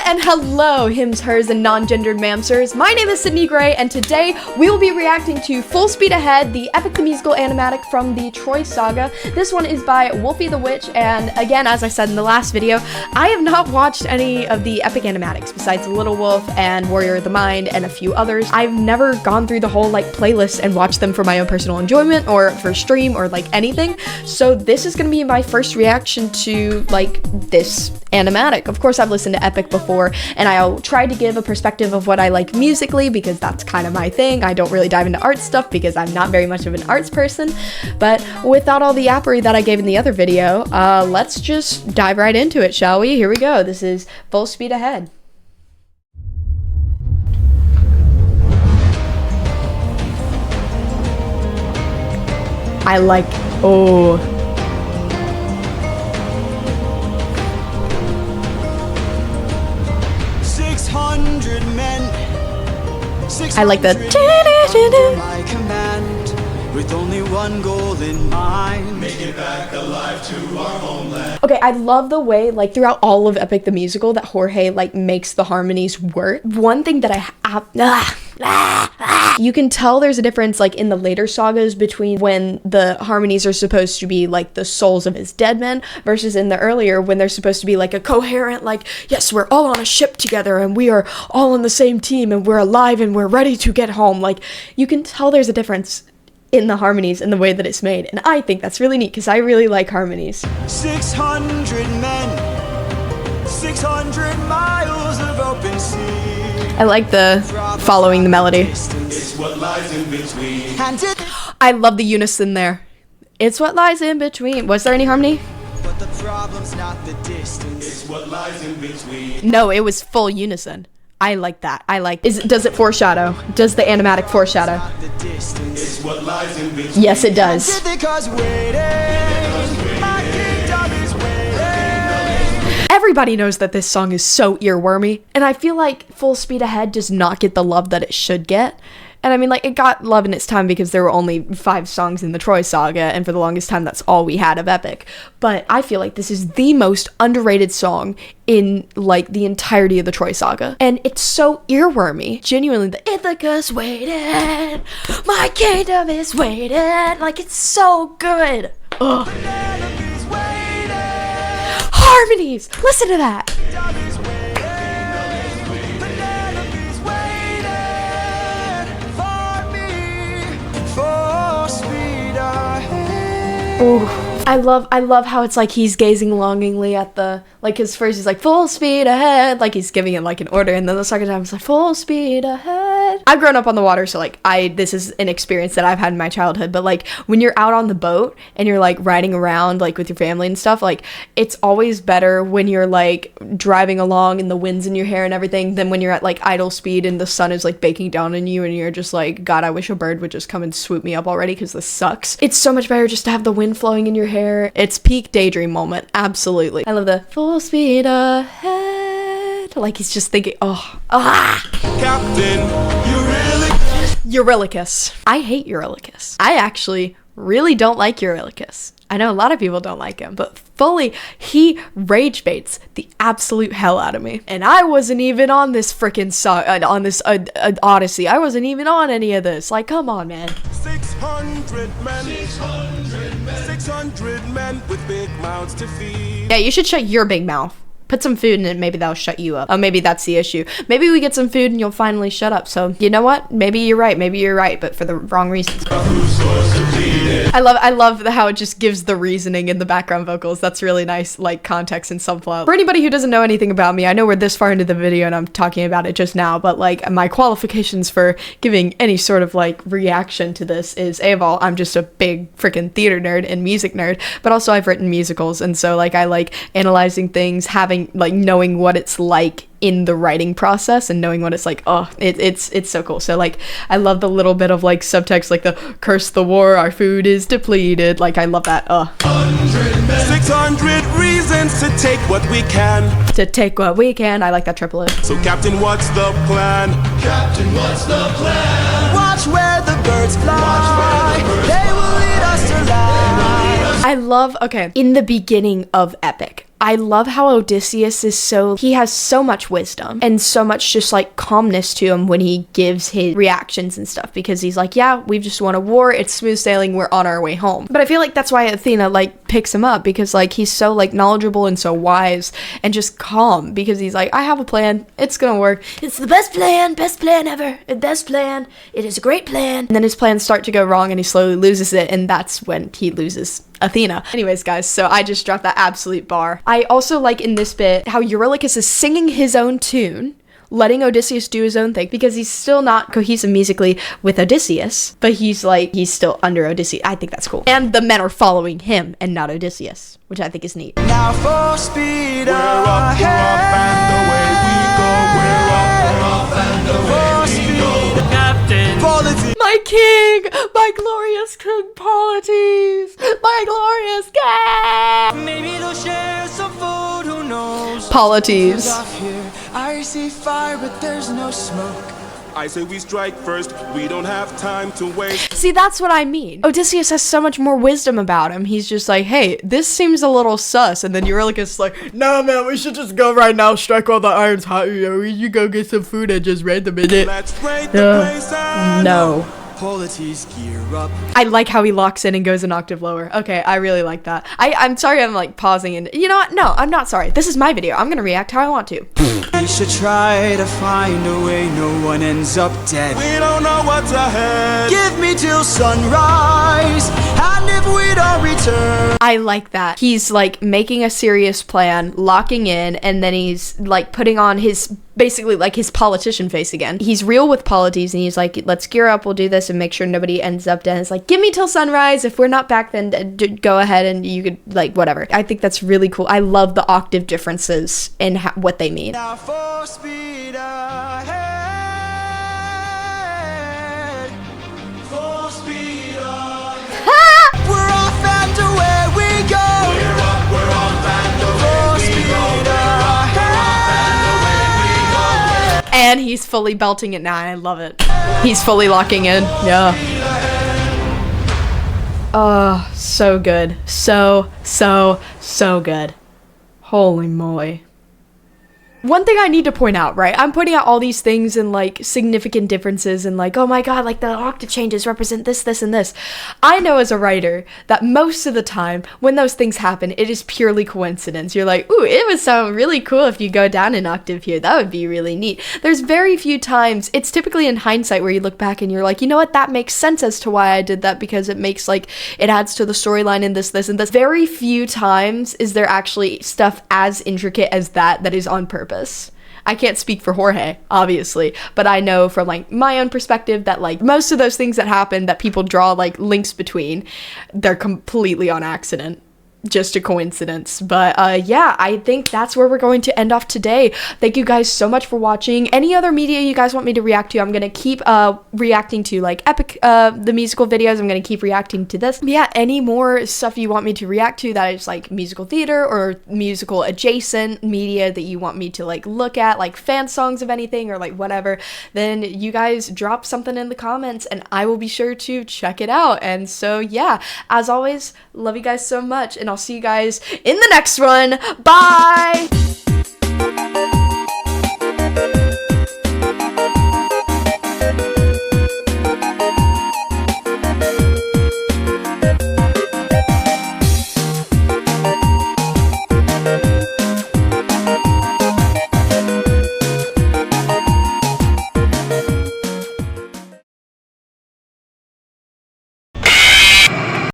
and hello, hims, hers, and non-gendered mamsters. My name is Sydney Gray, and today we will be reacting to Full Speed Ahead, the epic the musical animatic from the Troy Saga. This one is by Wolfie the Witch, and again, as I said in the last video, I have not watched any of the epic animatics besides Little Wolf and Warrior of the Mind and a few others. I've never gone through the whole playlist and watched them for my own personal enjoyment or for stream or anything. So this is gonna be my first reaction to this animatic. Of course, I've listened to epic before, and I'll try to give a perspective of what I like musically because that's kind of my thing. I don't really dive into art stuff because I'm not very much of an arts person, but without all the yappery that I gave in the other video, let's just dive right into it, shall we? Here we go. This is Full Speed Ahead. Oh. 600 men. I like the my command, with only one goal in mind, make it back alive to our homeland. Okay, I love the way throughout all of Epic the Musical that Jorge makes the harmonies work. One thing that you can tell there's a difference in the later sagas between when the harmonies are supposed to be the souls of his dead men versus in the earlier when they're supposed to be a coherent yes, we're all on a ship together and we are all on the same team and we're alive and we're ready to get home. You can tell there's a difference in the harmonies and the way that it's made, and I think that's really neat because I really like harmonies. 600 men, 600 miles of open sea. I like the following the melody. It's what lies in between. I love the unison there. It's what lies in between. Was there any harmony? But the problem's not the distance. It's what lies in between. No, it was full unison. I like that. Does it foreshadow? Does the animatic foreshadow? It's what lies in between. Yes, it does. Everybody knows that this song is so earwormy, and I feel like Full Speed Ahead does not get the love that it should get. And I mean, it got love in its time because there were only 5 songs in the Troy Saga, and for the longest time, that's all we had of Epic. But I feel like this is the most underrated song in, the entirety of the Troy Saga. And it's so earwormy. Genuinely, the Ithaca's waiting, my kingdom is waiting. It's so good. Ugh. Harmonies! Listen to that! Ooh. I love how it's he's gazing longingly at the, his first he's full speed ahead, he's giving it an order, and then the second time it's full speed ahead. I've grown up on the water, so this is an experience that I've had in my childhood, but when you're out on the boat and you're riding around with your family and stuff, it's always better when you're driving along and the wind's in your hair and everything than when you're at idle speed and the sun is baking down on you and you're just God, I wish a bird would just come and swoop me up already because this sucks. It's so much better just to have the wind flowing in your hair. It's peak daydream moment. Absolutely. I love the full speed ahead. He's just thinking, Captain Eurylochus. I hate Eurylochus. I actually really don't like Eurylochus. I know a lot of people don't like him, but he rage baits the absolute hell out of me. And I wasn't even on this freaking on this Odyssey. I wasn't even on any of this. Come on, man. 600 men. 600 men with big mouths to feed. Yeah, you should shut your big mouth. Put some food in it, maybe that'll shut you up. Oh, maybe that's the issue. Maybe we get some food and you'll finally shut up. So, you know what? Maybe you're right, but for the wrong reasons. I love how it just gives the reasoning in the background vocals. That's really nice, context and subplot. For anybody who doesn't know anything about me, I know we're this far into the video and I'm talking about it just now, but my qualifications for giving any sort of reaction to this is, A of all, I'm just a big freaking theater nerd and music nerd, but also I've written musicals, and so I like analyzing things, having knowing what it's like in the writing process and knowing what it's it's so cool. So I love the little bit of subtext, the curse the war, our food is depleted. I love that. 600 reasons to take what we can. I like that triplet. So Captain, what's the plan? Captain, what's the plan? Watch where the birds fly. They will lead us to life. I love, okay, in the beginning of Epic, I love how Odysseus is he has so much wisdom and so much just like calmness to him when he gives his reactions and stuff, because he's like, yeah, we've just won a war, it's smooth sailing, we're on our way home. But I feel like that's why Athena like picks him up, because like he's so like knowledgeable and so wise and just calm, because he's like, I have a plan, it's gonna work, it's the best plan ever, best plan, it is a great plan. And then his plans start to go wrong and he slowly loses it, and that's when he loses Athena. Anyways, guys, so I just dropped that absolute bar. I also like in this bit how Eurylochus is singing his own tune, letting Odysseus do his own thing, because he's still not cohesive musically with Odysseus, but he's still under Odysseus. I think that's cool. And the men are following him and not Odysseus, which I think is neat. Now for speed We're up and away we go. We're up and away we go. Captain. Polities. My king! My glorious King Polites! My glorious king! Maybe they'll share some food, who knows? Polites. Off here, I see fire, but there's no smoke. I say we strike first, we don't have time to waste. See, that's what I mean. Odysseus has so much more wisdom about him. He's just like, hey, this seems a little sus. And then Eurylochus is like, no, man, we should just go right now, strike while the iron's hot. You go get some food and just raid the minute. Let's raid the place and No. Polities gear up. I like how he locks in and goes an octave lower. Okay, I really like that. I'm sorry I'm like pausing and you know what? No, I'm not sorry. This is my video. I'm gonna react how I want to. We should try to find a way no one ends up dead. we don't know what's ahead. Give me till sunrise, and if we don't return, I like that. He's like making a serious plan, locking in, and then he's like putting on his basically like his politician face again. He's real with Polites and he's like, let's gear up, we'll do this and make sure nobody ends up dead. It's like, give me till sunrise. If we're not back, then go ahead and you could like whatever. I think that's really cool. I love the octave differences in what they mean. now for speed ahead. For speed ahead. We're off and away we go. We're up and away For we speed go. ahead. And he's fully belting it now. I love it. He's fully locking in. Yeah. Oh, so good. So good. Holy moly. One thing I need to point out, right? I'm pointing out all these things and like significant differences and like, oh my god, like the octave changes represent this, this, and this. I know as a writer that most of the time when those things happen, it is purely coincidence. You're like, ooh, it would sound really cool if you go down an octave here. That would be really neat. There's very few times, it's typically in hindsight where you look back and you're like, you know what, that makes sense as to why I did that because it makes like, it adds to the storyline in this, this, and this. Very few times is there actually stuff as intricate as that is on purpose. I can't speak for Jorge, obviously, but I know from like my own perspective that like most of those things that happen that people draw like links between, they're completely on accident. Just a coincidence. But yeah, I think that's where we're going to end off today. Thank you guys so much for watching. Any other media you guys want me to react to, I'm gonna keep reacting to, like Epic, the musical videos. I'm gonna keep reacting to this. But yeah, any more stuff you want me to react to that is like musical theater or musical adjacent media that you want me to like look at, like fan songs of anything or like whatever, then you guys drop something in the comments and I will be sure to check it out. And so yeah, as always, love you guys so much and I'll see you guys in the next one. Bye!